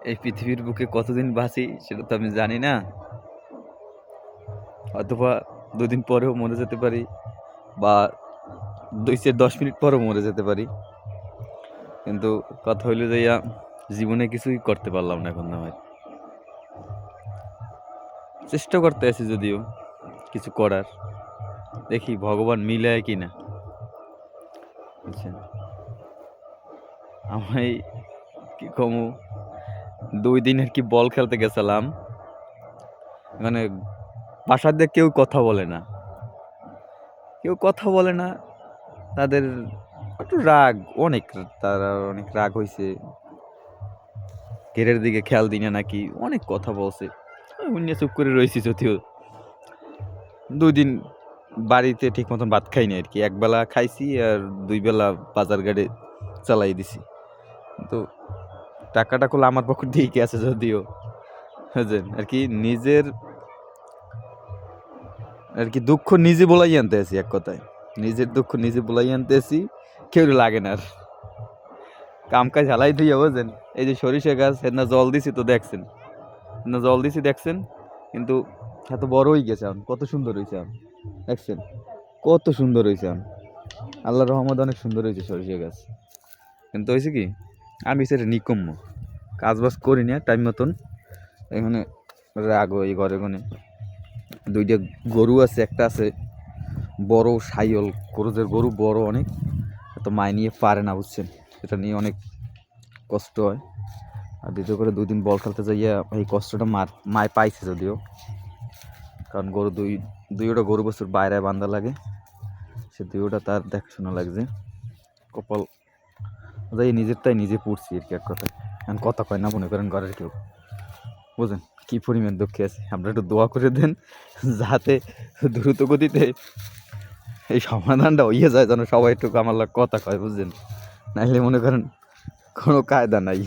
এই পৃথিবীর বুকে কতদিন বাঁচি সেটা তো আমি জানি না। হয়তোবা ২ দিন পরেও মরে যেতে পারি বা ২-১০ মিনিট পরেও মরে যেতে পারি। কিন্তু কথা হইলো যাইয়া জীবনে কিছুই করতে পারলাম না এখন না ভাই। চেষ্টা করতে আছি যদিও কিছু করার। দেখি ভগবান মিলায় কিনা। বুঝছেন? আমায় কি কমু ২ দিন আরকি বল খেলতে গেছিলাম। মানে বাসার দিয়ে কেউ কথা বলে না। কেউ কথা বলে না। তাদের একটু রাগ অনেক, তারা অনেক রাগ হইছে। গেটের দিকে খেয়াল দিই না নাকি অনেক কথা বলছে। ওই নিয়ে চুপ করে রইছি যদিও। ২ দিন বাড়িতে ঠিক মতন ভাত খাইনি আরকি। একবেলা খাইছি আর ২ বেলা বাজার ঘাটে চালাই দিছি। কিন্তু টাকাটা করলে আমার পকেট দিয়েই আছে যদিও। বুঝছেন? আরকি নিজের আরকি দুঃখ নিজে বলাই আনতে আছি এক কথায়। নিজের দুঃখ নিজে বলাই আনতে আছি। কেউরে লাগে না আর। কাম কাজ হালাই দিয়া বুঝছেন? এই যে সরিষা গাছ সেদিনা জল দিছি তো দেখছেন। সেদিনা জল দিছি দেখছেন? কিন্তু এত বড় হয়ে গেছে এখন। কত সুন্দর হইছে এখন। দেখছেন? কত সুন্দর হইছে এখন। আল্লাহর রহমতে অনেক সুন্দর হইছে সরিষা গাছ। কিন্তু হইছে কি? আমি হইছি একটা নিকম্ম। কাজ-বাজ করি না টাইম মতন। এখানে রাগ হয় ঘরে কোনে। ২ টা গরু আছে, একটা আছে বড় শাহিওয়াল গরুদের গরু বড় অনেক। তো মায় নিয়ে পারে না বুঝছেন? এটা নিয়ে অনেক কষ্ট হয়। আর দ্বিতীয় করে ২ দিন বল খেলতে যাইয়া এই কষ্টটা মায় পাইছে যদিও। কারণ গরু দুইটা গরু বছর বাইরে বান্ধা লাগে। সে দুইটা তার দেখাশোনা লাগছে। কপাল যাই নিজের তাই নিজে পুড়ছি আরকি এক কথায়। এখন কথা কয় না মনে করেন ঘরের কেউ। বুঝেন? কি পরিমাণ দুঃখে আছি। আপনারা একটু দোয়া করে দেন যাতে দ্রুত গতিতে এই সমাধানটা হইয়া যায় যেন সবাই একটু আমার লগে কথা কয় বুঝছেন? নাইলে মনে করেন কোনো কায়দা নাই।